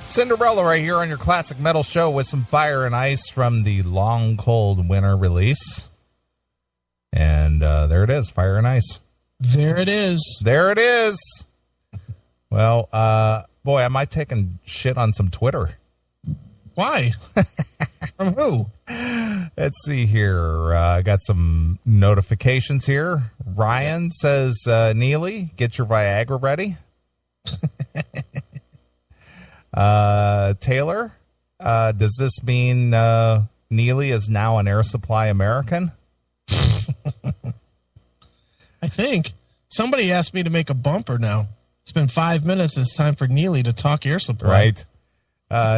Cinderella right here on your classic metal show with some Fire and Ice from the Long Cold Winter release. And there it is, Fire and Ice. There it is. There it is. Well, boy, am I taking shit on some Twitter. Why? From who? Let's see here. I got some notifications here. Ryan says, Neely, get your Viagra ready. Taylor, does this mean Neely is now an Air Supply American? I think. Somebody asked me to make a bumper now. It's been 5 minutes. It's time for Neely to talk Air Supply. Right.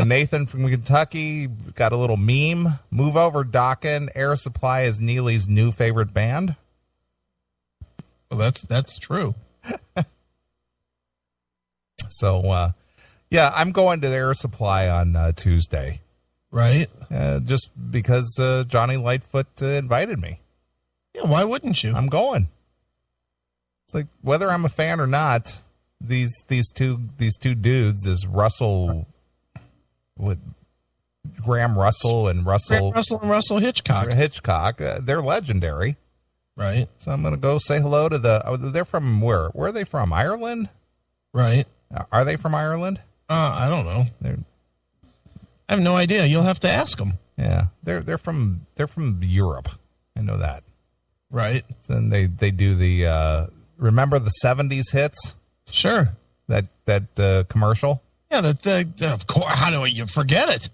Nathan from Kentucky got a little meme. Move over, Dockin. Air Supply is Neely's new favorite band. Well, that's true. So, yeah, I'm going to the Air Supply on Tuesday. Right. Just because Johnny Lightfoot invited me. Yeah, why wouldn't you? I'm going. It's like, whether I'm a fan or not, these two dudes is Russell with Graham Russell and Russell Hitchcock. They're legendary. Right. So I'm going to go say hello to they're from where? Where are they from? Ireland? Right. Are they from Ireland? I don't know. I have no idea. You'll have to ask them. Yeah. They're from Europe. I know that. Right. And they do the remember the 70s hits? Sure. That commercial? Yeah, of course. How do you forget it?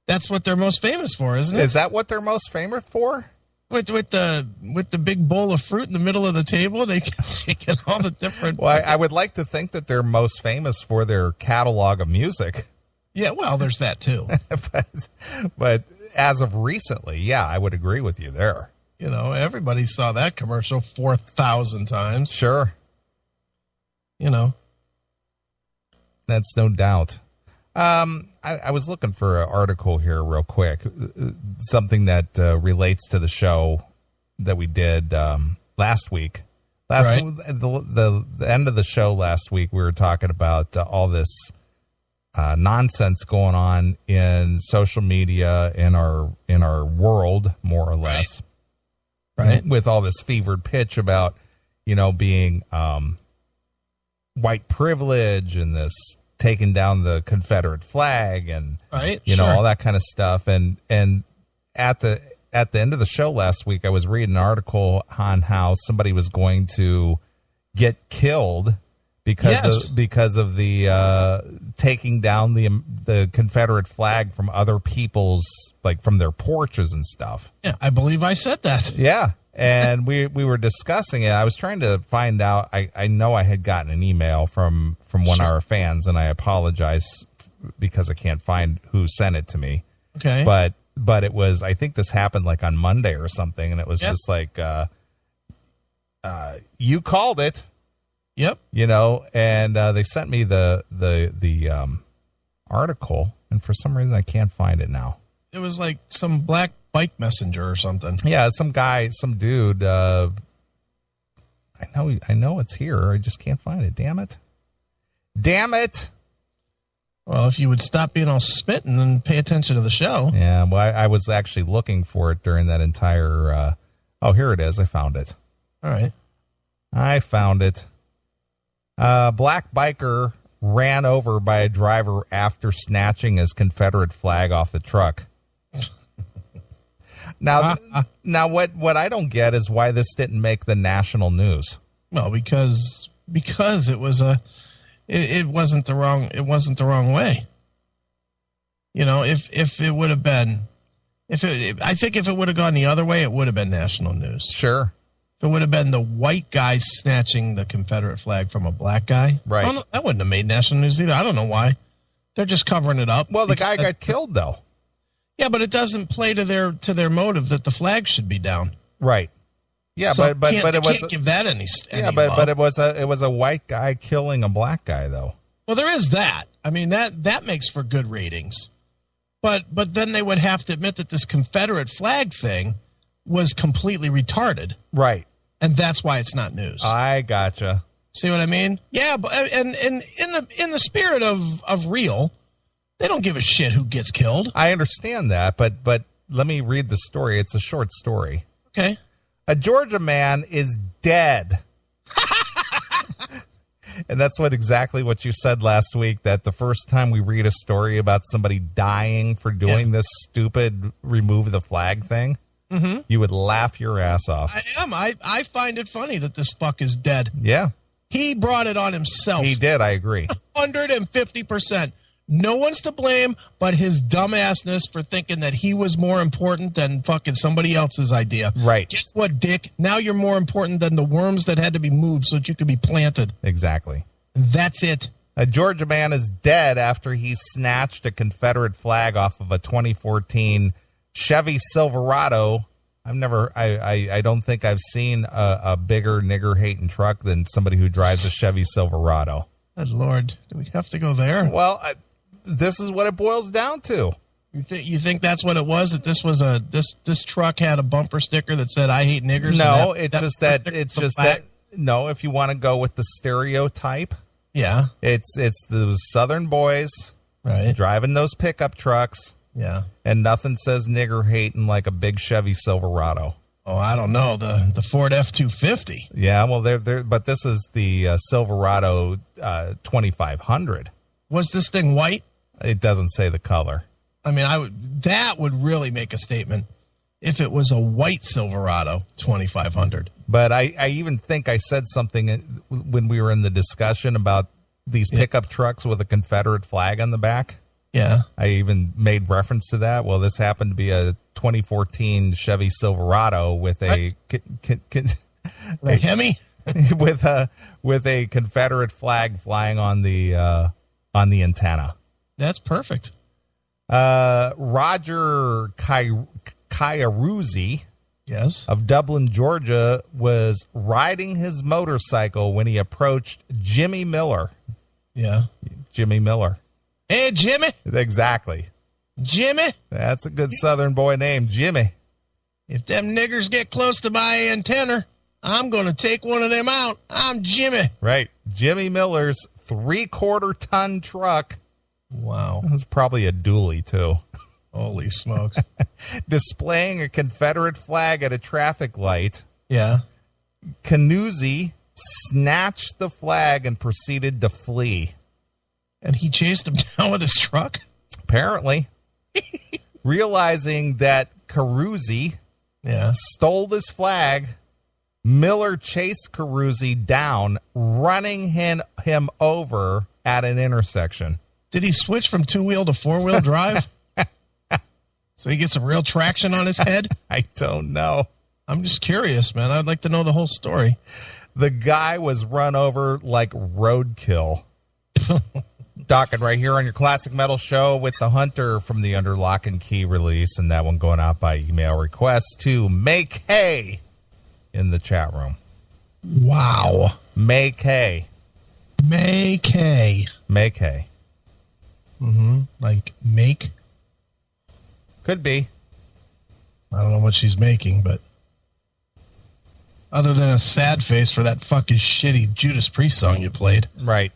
That's what they're most famous for, isn't it? Is that what they're most famous for? With the big bowl of fruit in the middle of the table, they get all the different. Well, I would like to think that they're most famous for their catalog of music. Yeah, well, there's that too. but as of recently, yeah, I would agree with you there. You know, everybody saw that commercial 4,000 times. Sure. You know. That's no doubt. I was looking for an article here real quick, something that relates to the show that we did last week. The end of the show last week, we were talking about all this nonsense going on in social media in our world, more or less. Right. With all this fevered pitch about, being white privilege and this taking down the Confederate flag and all that kind of stuff. And at the end of the show last week, I was reading an article on how somebody was going to get killed because of the taking down the Confederate flag from other people's, like from their porches and stuff. Yeah, I believe I said that. Yeah. And we were discussing it. I was trying to find out. I know I had gotten an email from one of our fans, and I apologize because I can't find who sent it to me. Okay. But it was, I think this happened like on Monday or something, and it was just like, you called it. Yep. And they sent me the article, and for some reason I can't find it now. It was like some black bike messenger or something. Yeah, some dude. I know it's here. I just can't find it. Damn it. Well, if you would stop being all smitten and pay attention to the show. Yeah, well, I was actually looking for it during that entire. Here it is. I found it. All right. I found it. Black biker ran over by a driver after snatching his Confederate flag off the truck. Now, what I don't get is why this didn't make the national news. Well, because it was it wasn't the wrong way. If it would have been, I think if it would have gone the other way, it would have been national news. Sure. If it would have been the white guy snatching the Confederate flag from a black guy, right? That wouldn't have made national news either. I don't know why. They're just covering it up. Well, the guy got killed though. Yeah, but it doesn't play to their motive that the flag should be down. Right. Yeah, so but it was can't give that any but love. it was a white guy killing a black guy though. Well, there is that. I mean, that makes for good ratings. But then they would have to admit that this Confederate flag thing was completely retarded. Right. And that's why it's not news. I gotcha. See what I mean? Yeah, but and in the spirit of real, They don't give a shit who gets killed. I understand that, but let me read the story. It's a short story. Okay. A Georgia man is dead. And that's exactly what you said last week, that the first time we read a story about somebody dying for doing this stupid remove the flag thing, you would laugh your ass off. I am. I find it funny that this fuck is dead. Yeah. He brought it on himself. He did. I agree. 150%. No one's to blame but his dumbassness for thinking that he was more important than fucking somebody else's idea. Right. Guess what, Dick? Now you're more important than the worms that had to be moved so that you could be planted. Exactly. That's it. A Georgia man is dead after he snatched a Confederate flag off of a 2014 Chevy Silverado. I don't think I've seen a bigger nigger-hating truck than somebody who drives a Chevy Silverado. Good Lord. Do we have to go there? Well, this is what it boils down to. You think that's what it was? That this was this truck had a bumper sticker that said "I hate niggers"? No, it's just that. No, if you want to go with the stereotype, yeah, it's those Southern boys, right, driving those pickup trucks, yeah, and nothing says nigger hating like a big Chevy Silverado. Oh, I don't know, the Ford F-250. Yeah, well, but this is the Silverado 2500. Was this thing white? It doesn't say the color. I mean, that would really make a statement if it was a white Silverado 2500. But I even think I said something when we were in the discussion about these pickup trucks with a Confederate flag on the back. Yeah. I even made reference to that. Well, this happened to be a 2014 Chevy Silverado with a Hemi with a Confederate flag flying on the antenna. That's perfect. Roger Kaiaruzzi, yes, of Dublin, Georgia, was riding his motorcycle when he approached Jimmy Miller. Yeah. Jimmy Miller. Hey, Jimmy. Exactly. Jimmy. That's a good Southern boy name, Jimmy. If them niggers get close to my antenna, I'm going to take one of them out. I'm Jimmy. Right. Jimmy Miller's 3/4-ton truck. Wow. It was probably a dually, too. Holy smokes. Displaying a Confederate flag at a traffic light. Yeah. Canuzzi snatched the flag and proceeded to flee. And he chased him down with his truck? Apparently. Realizing that Caruzzi stole his flag, Miller chased Caruzzi down, running him over at an intersection. Did he switch from two-wheel to four-wheel drive? So he gets some real traction on his head? I don't know. I'm just curious, man. I'd like to know the whole story. The guy was run over like roadkill. Docking right here on your Classic Metal Show with the Hunter from the Under Lock and Key release, and that one going out by email request to Make Hay in the chat room. Wow. Make Hay. Make hay. Make hay. Mm-hmm. Like make? Could be. I don't know what she's making, but other than a sad face for that fucking shitty Judas Priest song you played. Right.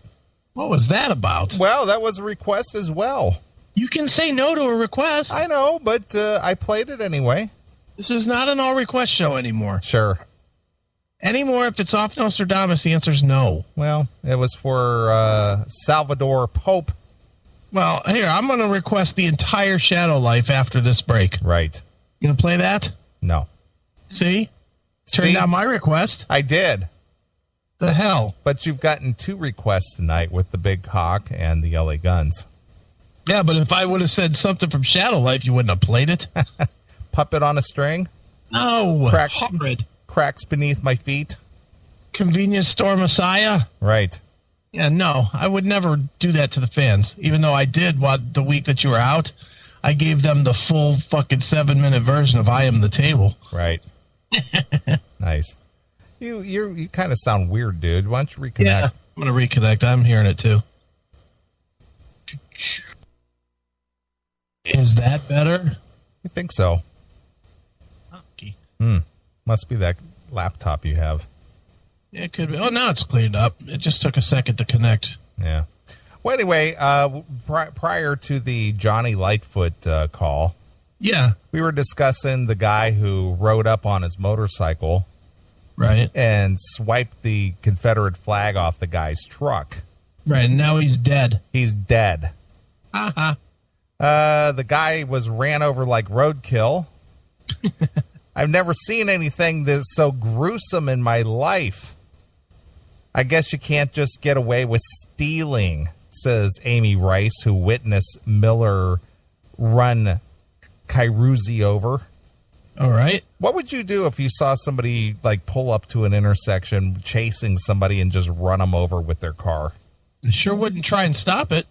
What was that about? Well, that was a request as well. You can say no to a request. I know, but I played it anyway. This is not an all-request show anymore. Sure. Anymore, if it's off Nostradamus, the answer is no. Well, it was for Salvador Pope. Well, here, I'm going to request the entire Shadow Life after this break. Right. You going to play that? No. See? Turned down my request. I did. The hell? But you've gotten 2 requests tonight with the Big Hawk and the LA Guns. Yeah, but if I would have said something from Shadow Life, you wouldn't have played it. Puppet on a String? No. Cracks beneath my feet? Convenience Store Messiah? Right. Yeah, no, I would never do that to the fans. Even though I did the week that you were out, I gave them the full fucking 7-minute version of I Am the Table. Right. Nice. You kind of sound weird, dude. Why don't you reconnect? Yeah, I'm going to reconnect. I'm hearing it too. Is that better? I think so. Okay. Must be that laptop you have. Yeah, it could be. Oh, now it's cleaned up. It just took a second to connect. Yeah. Well, anyway, prior to the Johnny Lightfoot call, Yeah. we were discussing the guy who rode up on his motorcycle, Right. and swiped the Confederate flag off the guy's truck. Right. And now he's dead. He's dead. Uh-huh. The guy was ran over like roadkill. I've never seen anything this so gruesome in my life. I guess you can't just get away with stealing, says Amy Rice, who witnessed Miller run Kyruzzi over. All right. What would you do if you saw somebody like pull up to an intersection chasing somebody and just run them over with their car? I sure wouldn't try and stop it.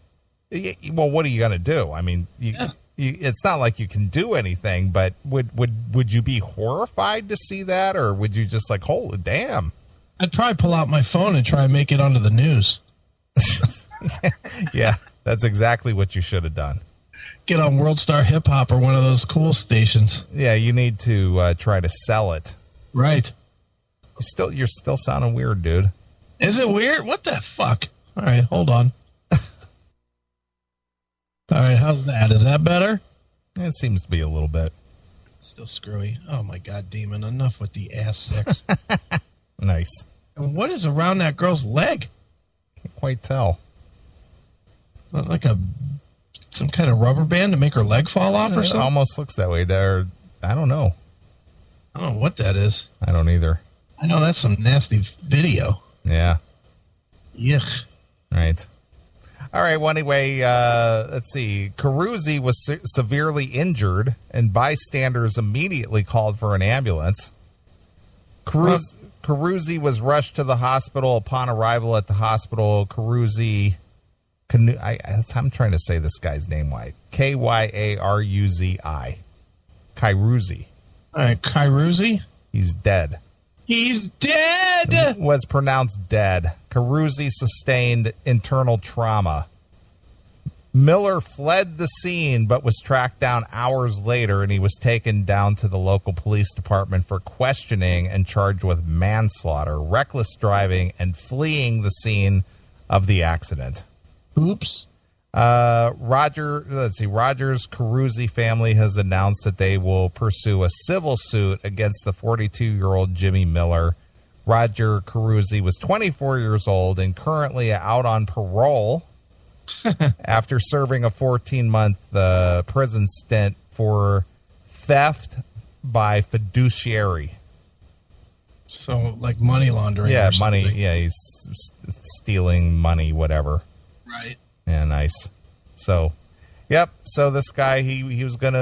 Well, what are you going to do? I mean, it's not like you can do anything, but would you be horrified to see that, or would you just like, holy damn? I'd probably pull out my phone and try and make it onto the news. Yeah, that's exactly what you should have done. Get on World Star Hip Hop or one of those cool stations. Yeah, you need to try to sell it. Right. You're still sounding weird, dude. Is it weird? What the fuck? All right, hold on. All right, how's that? Is that better? It seems to be a little bit. Still screwy. Oh my God, Demon! Enough with the ass sex. Nice. And what is around that girl's leg? Can't quite tell. Like some kind of rubber band to make her leg fall off or It something? almost looks that way there. I don't know. I don't know what that is. I don't either. I know that's some nasty video. Yeah. Yuck. Right. All right. Well, anyway, let's see. Kyruzzi was severely injured, and bystanders immediately called for an ambulance. Kyruzzi was rushed to the hospital. Upon arrival at the hospital, Kyruzzi... I'm trying to say this guy's name right. Kyaruzi. Kyruzzi. All right, Kyruzzi. He's dead. He's dead! Was pronounced dead. Kyruzzi sustained internal trauma. Miller fled the scene but was tracked down hours later, and he was taken down to the local police department for questioning and charged with manslaughter, reckless driving, and fleeing the scene of the accident. Oops. Rogers Kyruzzi family has announced that they will pursue a civil suit against the 42-year-old Jimmy Miller. Roger Kyruzzi was 24 years old and currently out on parole after serving a 14-month prison stint for theft by fiduciary. So, like money laundering. Yeah, or something. money. Yeah, he's stealing money, whatever. Right. Yeah, nice. So, yep. So this guy, he was going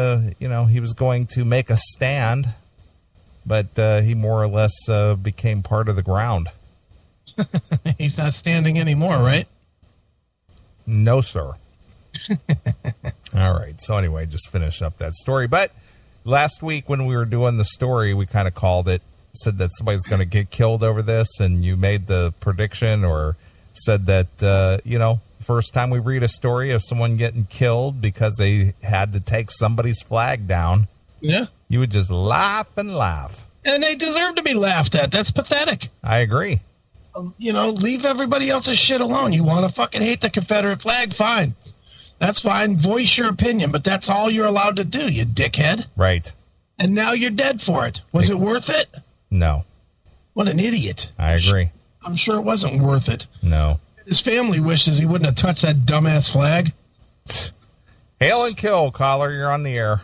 to make a stand, but he more or less became part of the ground. He's not standing anymore, right? No, sir. All right. So anyway, just finish up that story. But last week when we were doing the story, we kind of called it, said that somebody's going to get killed over this, and you made the prediction or said that, first time we read a story of someone getting killed because they had to take somebody's flag down, Yeah. you would just laugh and laugh. And they deserve to be laughed at. That's pathetic. I agree. Leave everybody else's shit alone. You want to fucking hate the Confederate flag? Fine. That's fine. Voice your opinion, but that's all you're allowed to do, you dickhead. Right. And now you're dead for it. Was it worth it? No. What an idiot. I agree. I'm sure it wasn't worth it. No. His family wishes he wouldn't have touched that dumbass flag. Hail and kill, caller. You're on the air.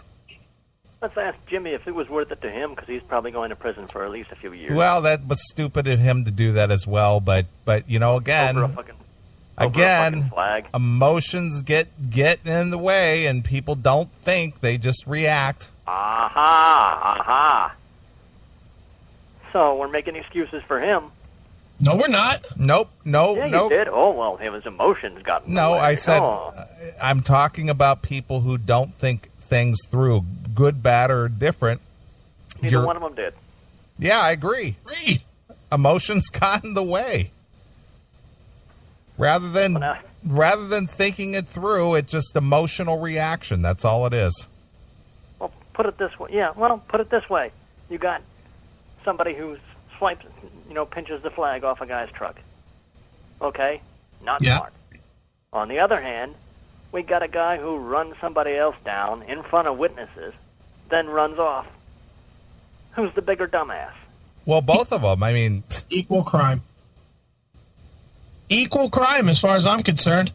Let's ask Jimmy if it was worth it to him, because he's probably going to prison for at least a few years. Well, that was stupid of him to do that as well. But again, Over a fucking flag. Emotions get in the way, and people don't think; they just react. Aha. So we're making excuses for him. No, we're not. Nope. Yeah, you did. Oh, well, his emotions got in the No, way. I said Oh. I'm talking about people who don't think things through, good, bad, or different. Neither one of them did. Yeah, I agree. Emotions got in the way. Rather than thinking it through, it's just emotional reaction. That's all it is. Well, put it this way. Yeah, well, put it this way. You got somebody who swipes, pinches the flag off a guy's truck. Okay? Not smart. On the other hand, we got a guy who runs somebody else down in front of witnesses, then runs off. Who's the bigger dumbass? Well, both of them. I mean, equal crime. Equal crime, as far as I'm concerned.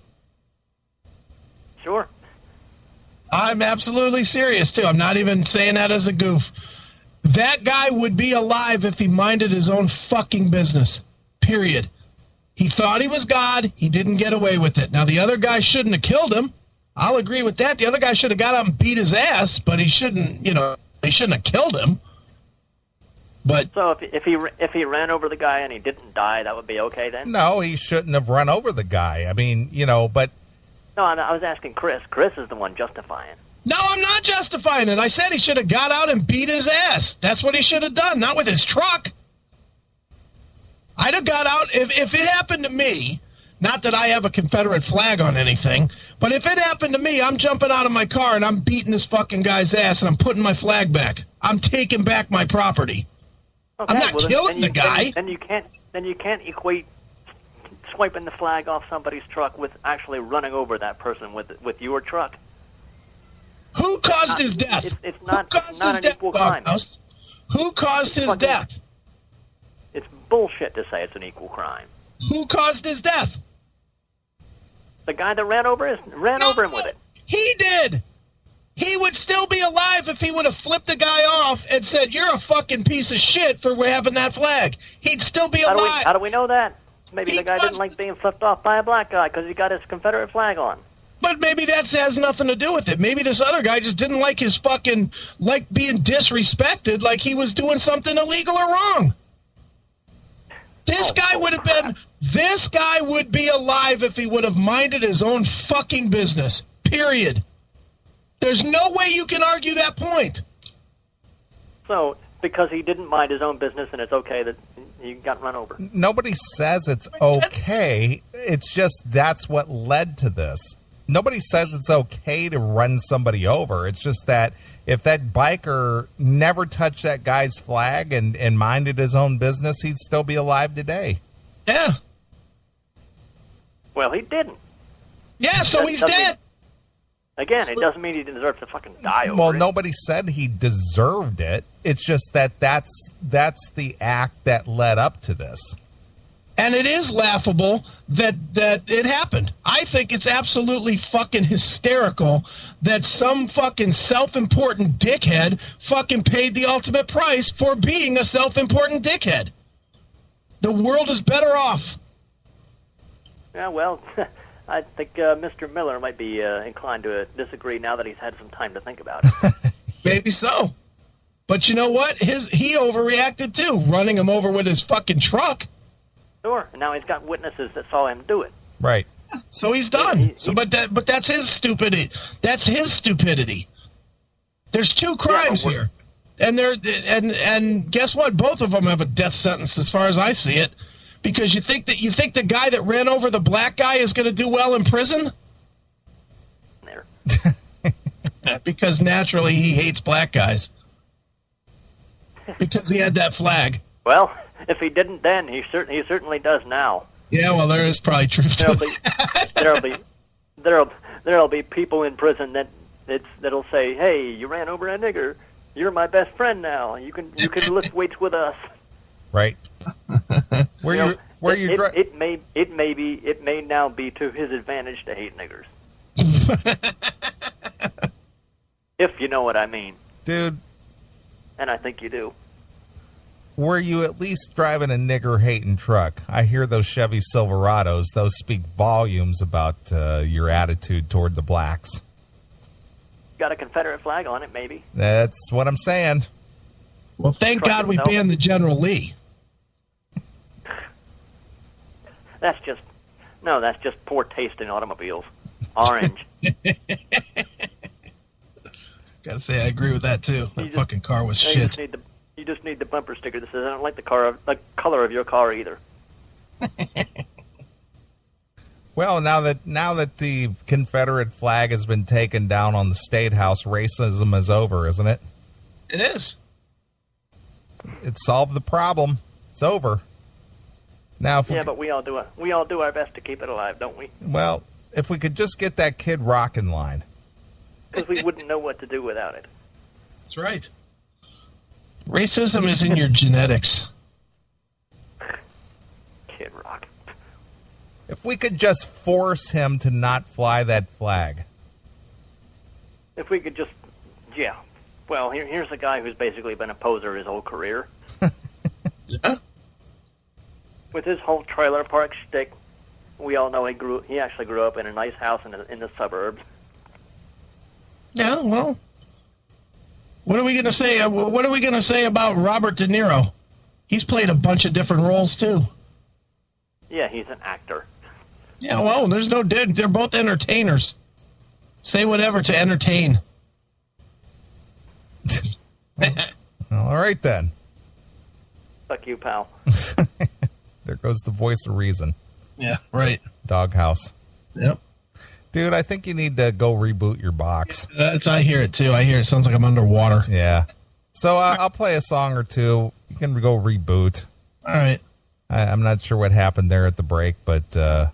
Sure. I'm absolutely serious, too. I'm not even saying that as a goof. That guy would be alive if he minded his own fucking business. Period. He thought he was God. He didn't get away with it. Now, the other guy shouldn't have killed him. I'll agree with that. The other guy should have got out and beat his ass, but he shouldn't, he shouldn't have killed him. But so if he ran over the guy and he didn't die, that would be okay then? no, he shouldn't have run over the guy. I mean, but... No, I was asking Chris. Chris is the one justifying. no, I'm not justifying it. I said he should have got out and beat his ass. That's what he should have done, not with his truck. I'd have got out, if it happened to me, not that I have a Confederate flag on anything, but if it happened to me, I'm jumping out of my car and I'm beating this fucking guy's ass and I'm putting my flag back. I'm taking back my property. Okay, I'm not killing the guy. Then you can't equate swiping the flag off somebody's truck with actually running over that person with your truck. Who caused his death? It's not an death, equal crime. Doghouse? Who caused his death? It's bullshit to say it's an equal crime. Who caused his death? The guy that ran over him with it. He did. He would still be alive if he would have flipped the guy off and said, "You're a fucking piece of shit for having that flag." He'd still be alive. How do we know that? Maybe the guy didn't like being flipped off by a black guy because he got his Confederate flag on. But maybe that has nothing to do with it. Maybe this other guy just didn't like his fucking, like being disrespected, like he was doing something illegal or wrong. This guy would be alive if he would have minded his own fucking business. Period. There's no way you can argue that point. So, because he didn't mind his own business and it's okay that he got run over. Nobody says it's okay. It's just that's what led to this. Nobody says it's okay to run somebody over. It's just that if that biker never touched that guy's flag and minded his own business, he'd still be alive today. Yeah. Well, he didn't. Yeah, so he's dead. Again, it doesn't mean he deserves to fucking die over it. Well, nobody said he deserved it. It's just that's the act that led up to this. And it is laughable that it happened. I think it's absolutely fucking hysterical that some fucking self-important dickhead fucking paid the ultimate price for being a self-important dickhead. The world is better off. Yeah, well, I think Mr. Miller might be inclined to disagree now that he's had some time to think about it. Maybe so. But you know what? He overreacted too, running him over with his fucking truck. Sure, and now he's got witnesses that saw him do it. Right. So he's done. But that's his stupidity. That's his stupidity. There's two crimes here, and guess what? Both of them have a death sentence, as far as I see it. Because you think the guy that ran over the black guy is going to do well in prison? There. Because naturally he hates black guys. Because he had that flag. Well, if he didn't then, he certainly does now. Yeah, well, there is probably truth to that. There'll be people in prison that'll say, "Hey, you ran over a nigger. You're my best friend now. You can lift weights with us." Right. It may now be to his advantage to hate niggers. If you know what I mean. Dude. And I think you do. Were you at least driving a nigger-hating truck? I hear those Chevy Silverados. Those speak volumes about your attitude toward the blacks. Got a Confederate flag on it, maybe. That's what I'm saying. Well, thank God we banned the General Lee. That's just poor taste in automobiles. Orange. Gotta say, I agree with that too. That fucking car was shit. You just need the bumper sticker that says, "I don't like the color of your car either." Well, now that the Confederate flag has been taken down on the State House, racism is over, isn't it? It is. It solved the problem. It's over. Now, but we all do our best to keep it alive, don't we? Well, if we could just get that Kid Rock in line. Because we wouldn't know what to do without it. That's right. Racism is in your genetics. Kid Rock. If we could just force him to not fly that flag. If we could just, yeah. Well, here's a guy who's basically been a poser his whole career. Yeah. With his whole trailer park shtick, we all know he actually grew up in a nice house in the suburbs. Yeah, well, what are we going to say? What are we going to say about Robert De Niro? He's played a bunch of different roles, too. Yeah, he's an actor. Yeah, well, there's no dude. They're both entertainers. Say whatever to entertain. All right, then. Fuck you, pal. There goes the voice of reason. Yeah, right. Doghouse. Yep. Dude, I think you need to go reboot your box. I hear it, too. I hear it. Sounds like I'm underwater. Yeah. So I'll play a song or two. You can go reboot. All right. I'm not sure what happened there at the break, but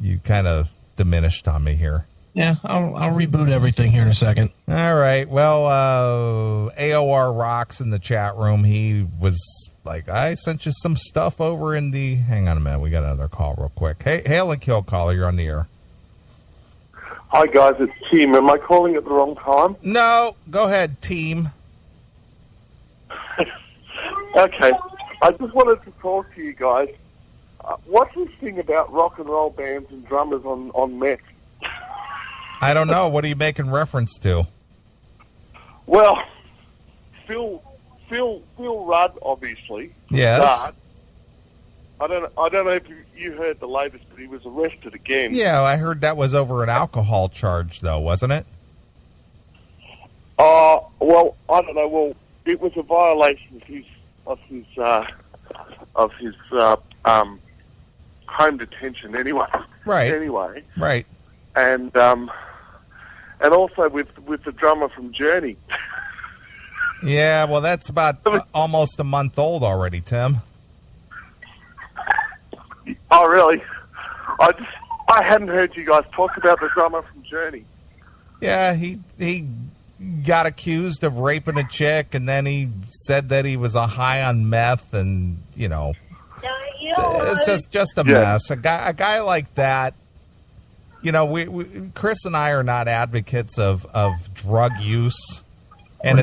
you kind of diminished on me here. Yeah, I'll reboot everything here in a second. All right. Well, AOR Rocks in the chat room. He was like, I sent you some stuff over in the... Hang on a minute. We got another call real quick. Hey, Hail and Kill caller. You're on the air. Hi, guys. It's Tim. Am I calling at the wrong time? No. Go ahead, team. Okay. I just wanted to talk to you guys. What's this thing about rock and roll bands and drummers on meth? I don't know. What are you making reference to? Well, Phil Rudd, obviously. Yes. I don't know if you heard the latest, but he was arrested again. Yeah, I heard that was over an alcohol charge, though, wasn't it? Well, I don't know. Well, it was a violation of his home detention. Anyway. Right. Anyway. Right. And also with the drummer from Journey. Yeah, well, that's about almost a month old already, Tim. Oh, really? I hadn't heard you guys talk about the drummer from Journey. Yeah, he got accused of raping a chick, and then he said that he was a high on meth, and it's just a mess. A guy like that. We Chris and I are not advocates of drug use, and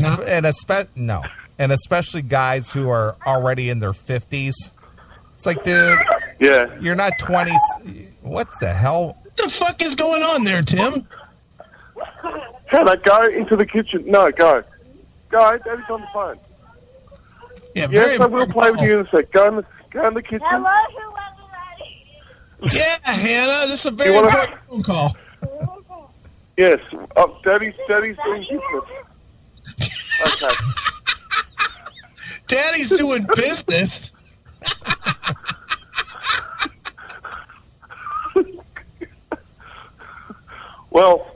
especially guys who are already in their 50s. It's like, dude, yeah, you're not 20s. What the hell? What the fuck is going on there, Tim? Can I go into the kitchen? No, go. Daddy's on the phone. Yeah, yes, I will play with you in a sec. Go in the kitchen. Hello, whoever's ready. Yeah, Hannah, this is a very important phone call. Yes, Daddy's doing business. Okay. Daddy's doing business. Well,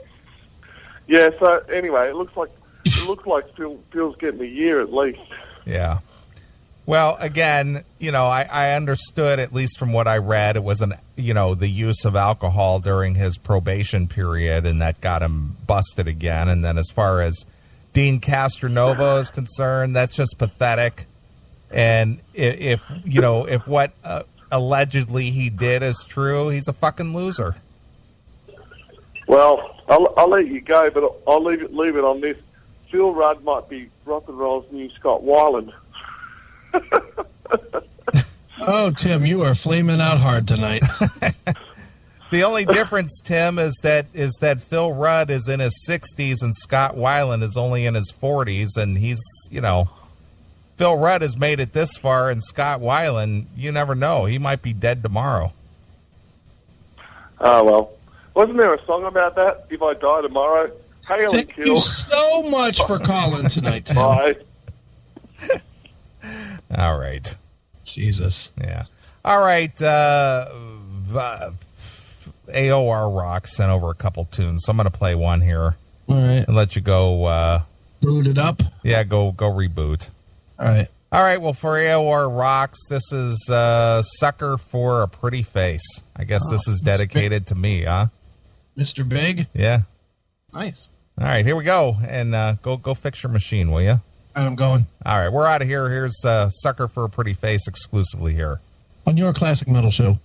yeah. So anyway, it looks like Phil's getting a year at least. Yeah. Well, again, I understood, at least from what I read, it was the use of alcohol during his probation period, and that got him busted again. And then as far as Dean Castronova is concerned, that's just pathetic. And if what allegedly he did is true, he's a fucking loser. Well, I'll let you go, but I'll leave it on this. Phil Rudd might be rock and roll's new Scott Weiland. Oh, Tim, you are flaming out hard tonight. The only difference, Tim, is that Phil Rudd is in his 60s and Scott Weiland is only in his 40s, and he's, Phil Rudd has made it this far, and Scott Weiland, you never know, he might be dead tomorrow. Oh, well. Wasn't there a song about that? If I die tomorrow? Hail and Thank kill. you so much for calling tonight, Tim. Bye. All right. Jesus. Yeah. All right. AOR Rock sent over a couple tunes, so I'm going to play one here. All right. And let you go. Boot it up. Yeah, go reboot. All right. All right. Well, for AOR Rocks, this is Sucker for a Pretty Face. I guess this is dedicated to me, huh? Mr. Big. Yeah. Nice. All right, here we go. And go fix your machine, will you? All right, I'm going. All right, we're out of here. Here's Sucker for a Pretty Face exclusively here On your Classic Metal Show.